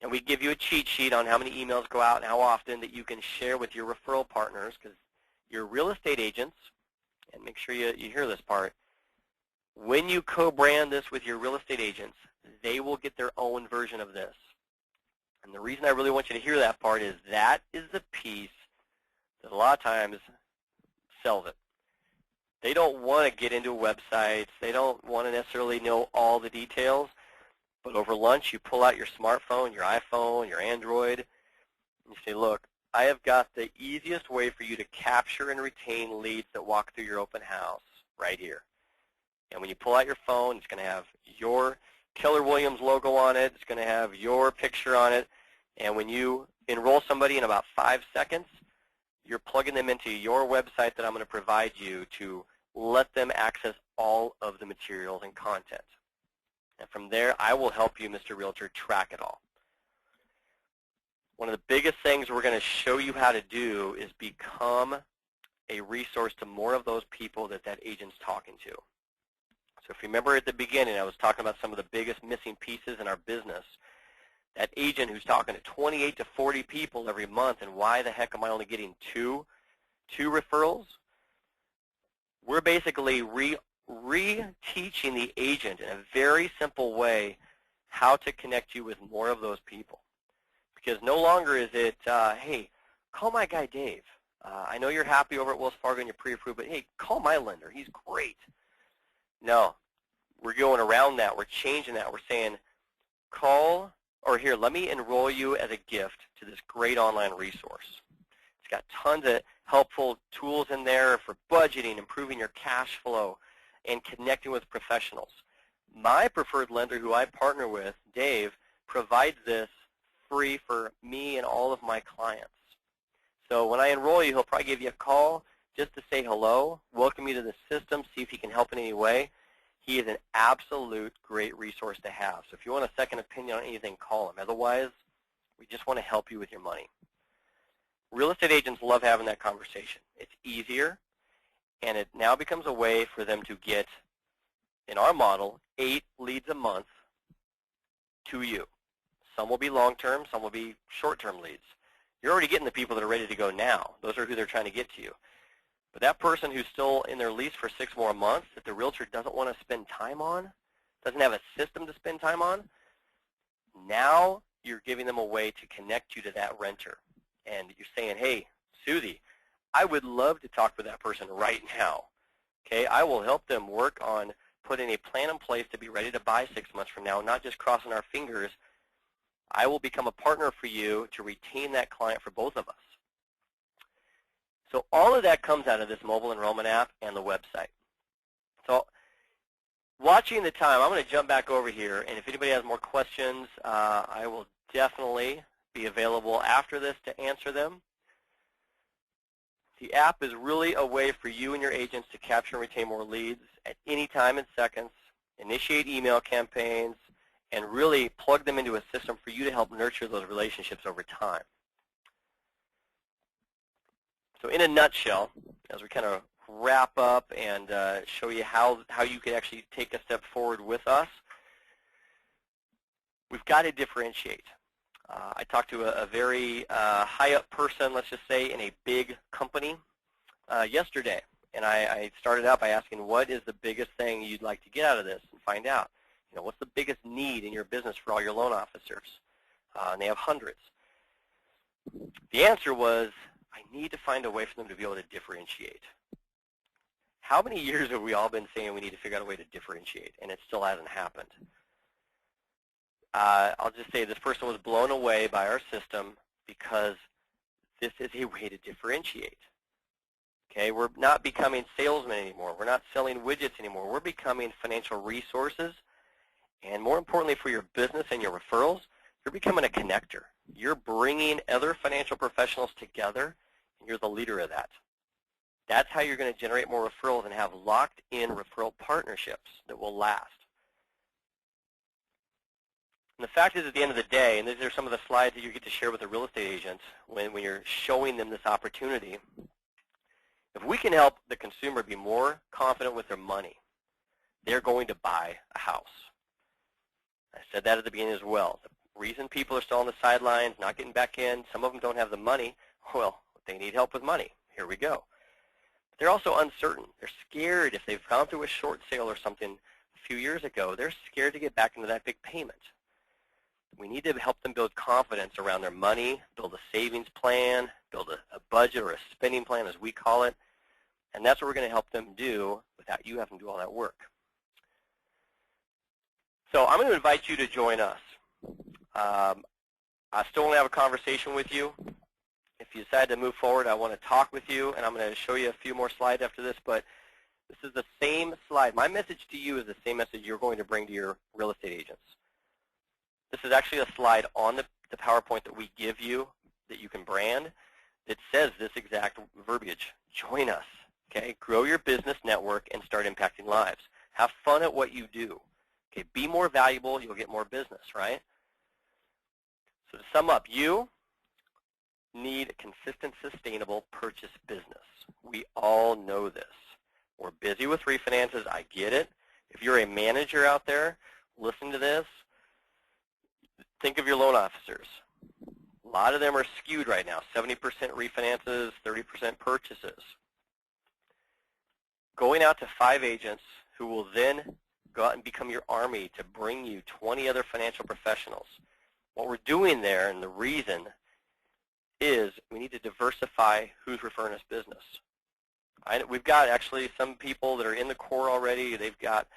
A: And we give you a cheat sheet on how many emails go out and how often that you can share with your referral partners, because your real estate agents, and make sure you hear this part, when you co-brand this with your real estate agents, they will get their own version of this. And the reason I really want you to hear that part is that is the piece that a lot of times sells it. They don't want to get into websites. They don't want to necessarily know all the details. But over lunch, you pull out your smartphone, your iPhone, your Android, and you say, look, I have got the easiest way for you to capture and retain leads that walk through your open house right here. And when you pull out your phone, it's going to have your Keller Williams logo on it. It's going to have your picture on it. And when you enroll somebody in about 5 seconds, you're plugging them into your website that I'm going to provide you to let them access all of the materials and content. And from there, I will help you, Mr. Realtor, track it all. One of the biggest things we're going to show you how to do is become a resource to more of those people that agent's talking to. So if you remember at the beginning, I was talking about some of the biggest missing pieces in our business. That agent who's talking to 28 to 40 people every month, and why the heck am I only getting two referrals? We're basically re-teaching the agent in a very simple way how to connect you with more of those people. Because no longer is it, hey, call my guy Dave. I know you're happy over at Wells Fargo and you're pre-approved, but hey, call my lender. He's great. No, we're going around that. We're changing that. We're saying, call, or here, let me enroll you as a gift to this great online resource. It's got tons of helpful tools in there for budgeting, improving your cash flow, and connecting with professionals. My preferred lender, who I partner with, Dave, provides this free for me and all of my clients. So when I enroll you, he'll probably give you a call just to say hello, welcome you to the system, see if he can help in any way. He is an absolute great resource to have. So if you want a second opinion on anything, call him. Otherwise, we just want to help you with your money. Real estate agents love having that conversation. It's easier, and it now becomes a way for them to get, in our model, 8 leads a month to you. Some will be long-term, some will be short-term leads. You're already getting the people that are ready to go now. Those are who they're trying to get to you. But that person who's still in their lease for 6 more months that the realtor doesn't want to spend time on, doesn't have a system to spend time on, now you're giving them a way to connect you to that renter. And you're saying, hey, Susie, I would love to talk with that person right now. Okay, I will help them work on putting a plan in place to be ready to buy 6 months from now, not just crossing our fingers. I will become a partner for you to retain that client for both of us. So all of that comes out of this mobile enrollment app and the website. So watching the time, I'm going to jump back over here, and if anybody has more questions, I will definitely be available after this to answer them. The app is really a way for you and your agents to capture and retain more leads at any time in seconds, initiate email campaigns, and really plug them into a system for you to help nurture those relationships over time. So in a nutshell, as we kind of wrap up and show you how you could actually take a step forward with us, we've got to differentiate. I talked to a very high-up person, let's just say, in a big company yesterday. And I started out by asking, what is the biggest thing you'd like to get out of this, and find out. You know, what's the biggest need in your business for all your loan officers? And they have hundreds. The answer was, I need to find a way for them to be able to differentiate. How many years have we all been saying we need to figure out a way to differentiate, and it still hasn't happened? I'll just say this person was blown away by our system because this is a way to differentiate. Okay, we're not becoming salesmen anymore. We're not selling widgets anymore. We're becoming financial resources. And more importantly for your business and your referrals, you're becoming a connector. You're bringing other financial professionals together, and you're the leader of that. That's how you're going to generate more referrals and have locked-in referral partnerships that will last. And the fact is, at the end of the day, and these are some of the slides that you get to share with the real estate agents when you're showing them this opportunity, if we can help the consumer be more confident with their money, they're going to buy a house. I said that at the beginning as well. The reason people are still on the sidelines, not getting back in, some of them don't have the money, well, they need help with money. Here we go. But they're also uncertain. They're scared. If they've gone through a short sale or something a few years ago, they're scared to get back into that big payment. We need to help them build confidence around their money, build a savings plan, build a budget or a spending plan, as we call it. And that's what we're going to help them do without you having to do all that work. So I'm going to invite you to join us. I still want to have a conversation with you. If you decide to move forward, I want to talk with you, and I'm going to show you a few more slides after this, but this is the same slide. My message to you is the same message you're going to bring to your real estate agents. This is actually a slide on the PowerPoint that we give you that you can brand that says this exact verbiage. Join us. Okay? Grow your business network and start impacting lives. Have fun at what you do. Okay? Be more valuable, you'll get more business, right? So to sum up, you need a consistent, sustainable purchase business. We all know this. We're busy with refinances. I get it. If you're a manager out there, listen to this. Think of your loan officers. A lot of them are skewed right now, 70% refinances, 30% purchases. Going out to 5 agents who will then go out and become your army to bring you 20 other financial professionals. What we're doing there, and the reason, is we need to diversify who's referring us business. We've got actually some people that are in the core already. They've got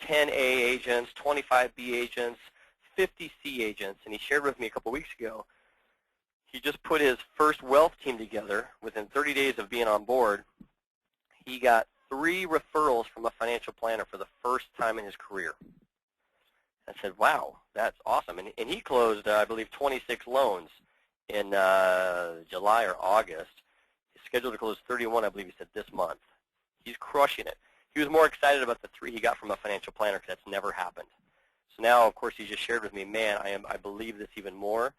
A: 10 A agents, 25 B agents, 50 C agents, and he shared with me a couple weeks ago, he just put his first wealth team together. Within 30 days of being on board, he got 3 referrals from a financial planner for the first time in his career. I said, wow, that's awesome. And he closed, I believe, 26 loans in July or August. He's scheduled to close 31, I believe he said, this month. He's crushing it. He was more excited about the 3 he got from a financial planner because that's never happened. So now, of course, he just shared with me, man, I believe this even more.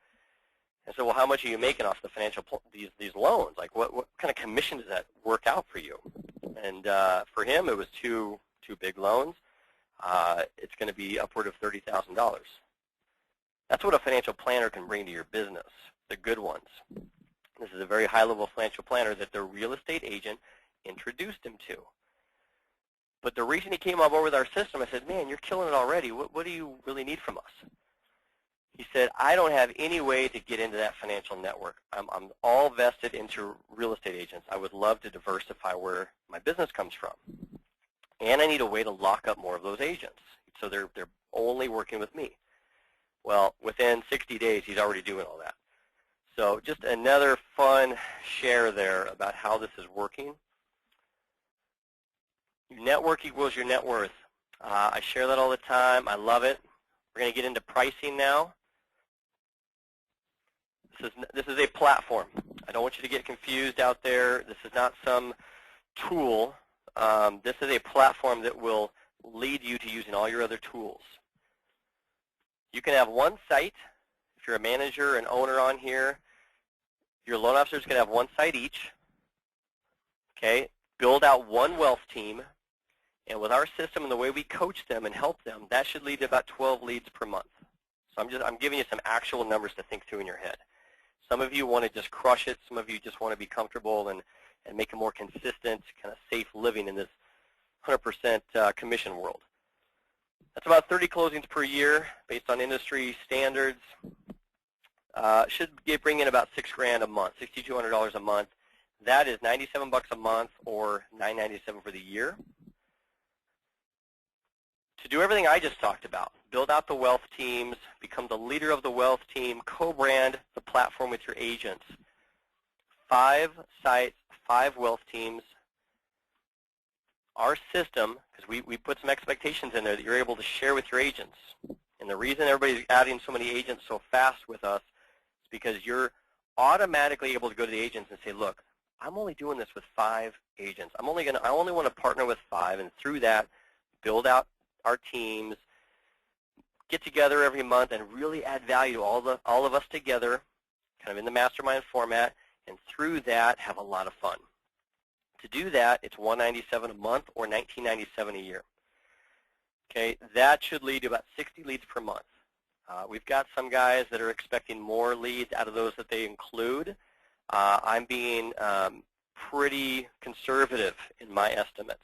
A: And so, well, how much are you making off the financial these loans? Like, what kind of commission does that work out for you? And for him, it was two big loans. It's going to be upward of $30,000. That's what a financial planner can bring to your business, the good ones. This is a very high-level financial planner that the real estate agent introduced him to. But the reason he came on board with our system, I said, man, you're killing it already. What do you really need from us? He said, I don't have any way to get into that financial network. I'm all vested into real estate agents. I would love to diversify where my business comes from. and I need a way to lock up more of those agents. So they're only working with me. Well, within 60 days, he's already doing all that. So just another fun share there about how this is working. Your network equals your net worth. I share that all the time. I love it. We're going to get into pricing now. This is a platform. I don't want you to get confused out there. This is not some tool. This is a platform that will lead you to using all your other tools. You can have one site. If you're a manager and owner on here, your loan officers can have one site each. Okay, build out one wealth team, and with our system and the way we coach them and help them, that should lead to about 12 leads per month. So I'm giving you some actual numbers to think through in your head. Some of you want to just crush it. Some of you just want to be comfortable and make a more consistent, kind of safe living in this 100% commission world. That's about 30 closings per year based on industry standards. Should bring in about $6,000 a month, $6,200 a month. That is $97 a month or $997 for the year. To do everything I just talked about, build out the wealth teams, become the leader of the wealth team, co-brand the platform with your agents. 5 sites, 5 wealth teams. Our system, because we put some expectations in there that you're able to share with your agents. And the reason everybody's adding so many agents so fast with us is because you're automatically able to go to the agents and say, look, I'm only doing this with 5 agents. I only want to partner with 5, and through that, build out our teams, get together every month, and really add value to all of us together, kind of in the mastermind format, and through that, have a lot of fun. To do that, it's $197 a month or $1997 a year. Okay, that should lead to about 60 leads per month. We've got some guys that are expecting more leads out of those that they include. I'm being pretty conservative in my estimates.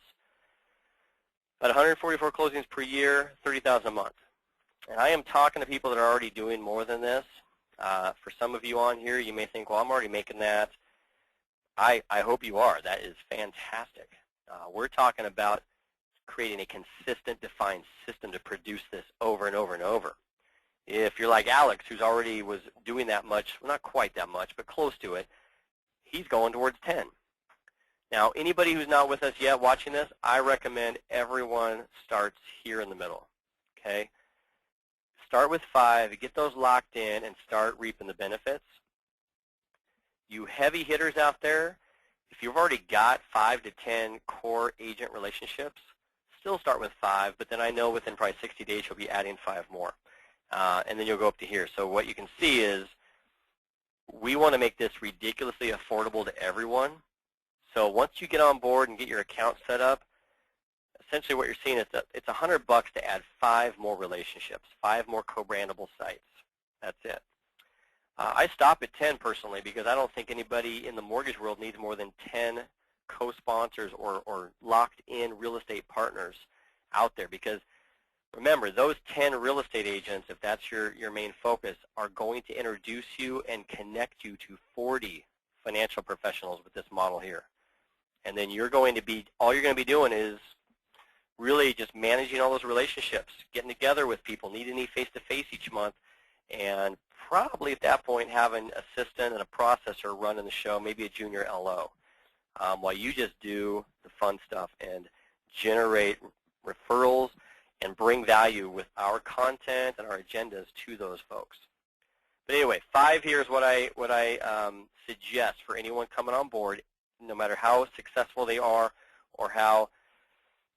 A: About 144 closings per year, $30,000 a month. And I am talking to people that are already doing more than this. For some of you on here, you may think, well, I'm already making that. I hope you are. That is fantastic. We're talking about creating a consistent, defined system to produce this over and over and over. If you're like Alex, who's already was doing that much, well, not quite that much, but close to it, he's going towards 10. Now, anybody who's not with us yet watching this, I recommend everyone starts here in the middle, okay? Start with 5, get those locked in, and start reaping the benefits. You heavy hitters out there, if you've already got 5 to 10 core agent relationships, still start with 5, but then I know within probably 60 days you'll be adding 5 more. And then you'll go up to here. So what you can see is we want to make this ridiculously affordable to everyone. So once you get on board and get your account set up, essentially what you're seeing is that it's $100 to add 5 more relationships, 5 more co-brandable sites. That's it. I stop at 10 personally because I don't think anybody in the mortgage world needs more than 10 co-sponsors or locked-in real estate partners out there, because remember, those 10 real estate agents, if that's your main focus, are going to introduce you and connect you to 40 financial professionals with this model here. And then all you're going to be doing is really just managing all those relationships, getting together with people, needing to meet face-to-face each month, and probably at that point have an assistant and a processor running the show, maybe a junior LO, while you just do the fun stuff and generate referrals and bring value with our content and our agendas to those folks. But anyway, 5 here is what I suggest for anyone coming on board, no matter how successful they are or how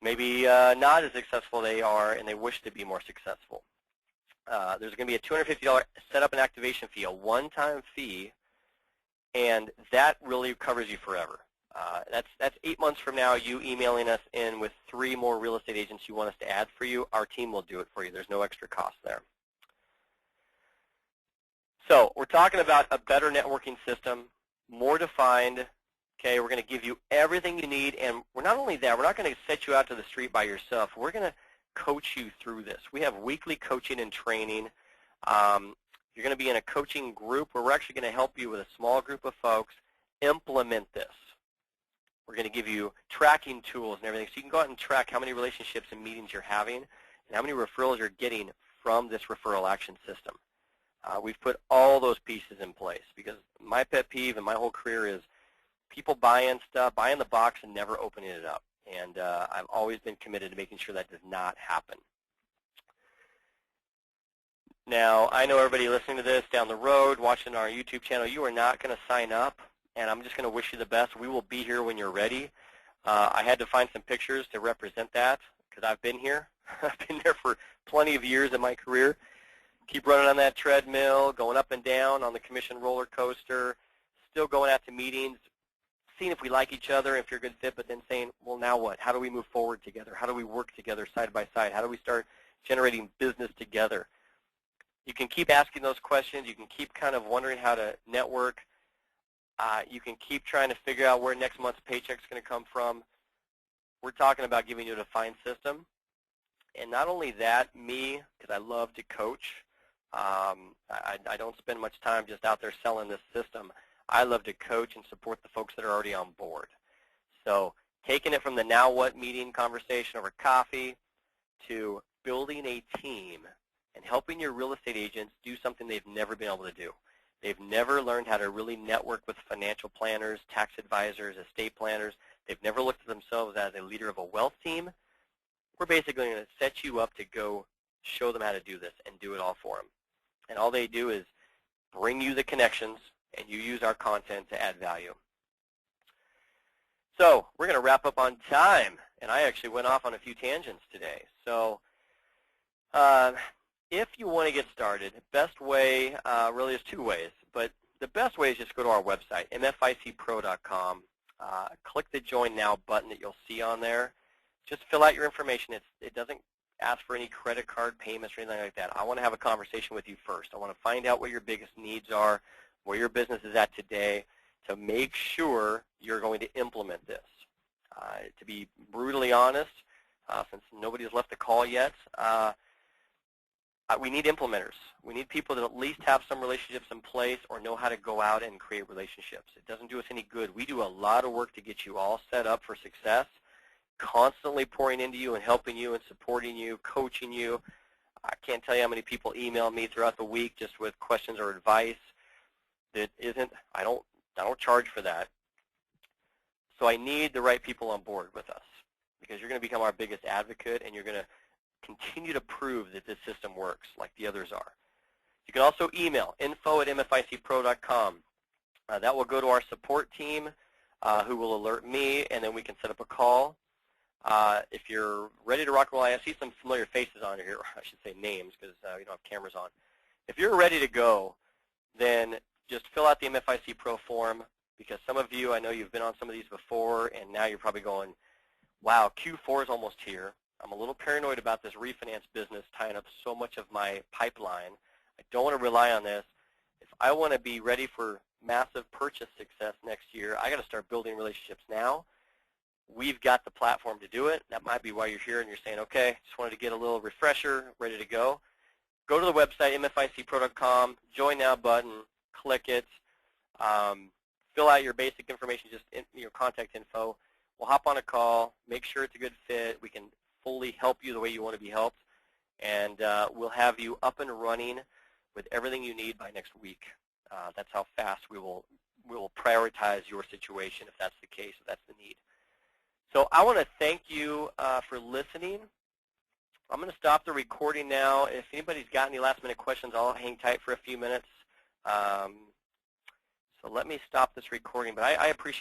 A: maybe not as successful they are and they wish to be more successful. There's going to be a $250 setup and activation fee, a one-time fee, and that really covers you forever. That's 8 months from now, you emailing us in with 3 more real estate agents you want us to add for you. Our team will do it for you. There's no extra cost there. So we're talking about a better networking system, more defined. Okay, we're going to give you everything you need, and we're not only that, we're not going to set you out to the street by yourself. We're going to coach you through this. We have weekly coaching and training. You're going to be in a coaching group where we're actually going to help you with a small group of folks implement this. We're going to give you tracking tools and everything, so you can go out and track how many relationships and meetings you're having and how many referrals you're getting from this referral action system. We've put all those pieces in place because my pet peeve and my whole career is people buying stuff, buying the box and never opening it up. And I've always been committed to making sure that does not happen. Now, I know everybody listening to this down the road, watching our YouTube channel, you are not going to sign up, and I'm just going to wish you the best. We will be here when you're ready. I had to find some pictures to represent that because I've been here. I've been there for plenty of years in my career. Keep running on that treadmill, going up and down on the commission roller coaster, still going out to meetings, seeing if we like each other, if you're a good fit, but then saying, well, now what? How do we move forward together? How do we work together side by side? How do we start generating business together? You can keep asking those questions. You can keep kind of wondering how to network. You can keep trying to figure out where next month's paycheck is going to come from. We're talking about giving you a defined system. And not only that, me, because I love to coach, I don't spend much time just out there selling this system. I love to coach and support the folks that are already on board. So taking it from the now what meeting conversation over coffee to building a team and helping your real estate agents do something they've never been able to do. They've never learned how to really network with financial planners, tax advisors, estate planners. They've never looked at themselves as a leader of a wealth team. We're basically going to set you up to go show them how to do this and do it all for them. And all they do is bring you the connections, and you use our content to add value. So we're going to wrap up on time, and I actually went off on a few tangents today. So if you want to get started, best way really is two ways, but the best way is just go to our website, mficpro.com. Click the Join Now button that you'll see on there. Just fill out your information. It doesn't ask for any credit card payments or anything like that. I want to have a conversation with you first. I want to find out what your biggest needs are, where your business is at today, to make sure you're going to implement this. To be brutally honest, since nobody's left the call yet, we need implementers. We need people that at least have some relationships in place or know how to go out and create relationships. It doesn't do us any good. We do a lot of work to get you all set up for success, constantly pouring into you and helping you and supporting you, coaching you. I can't tell you how many people email me throughout the week just with questions or advice that isn't, I don't charge for that. So I need the right people on board with us because you're going to become our biggest advocate and you're going to continue to prove that this system works like the others are. You can also email info@mficpro.com. That will go to our support team who will alert me, and then we can set up a call. If you're ready to rock and roll, I see some familiar faces on here. I should say names because we don't have cameras on. If you're ready to go, then just fill out the MFIC Pro form because some of you, I know you've been on some of these before, and now you're probably going, wow, Q4 is almost here. I'm a little paranoid about this refinance business tying up so much of my pipeline. I don't want to rely on this. If I want to be ready for massive purchase success next year, I got to start building relationships now. We've got the platform to do it. That might be why you're here and you're saying, okay, just wanted to get a little refresher, ready to go. Go to the website, mficpro.com, Join Now button, click it, fill out your basic information, just your contact info. We'll hop on a call, make sure it's a good fit. We can fully help you the way you want to be helped, and we'll have you up and running with everything you need by next week. That's how fast we will prioritize your situation if that's the case, if that's the need. So I want to thank you for listening. I'm going to stop the recording now. If anybody's got any last-minute questions, I'll hang tight for a few minutes. So let me stop this recording. But I appreciate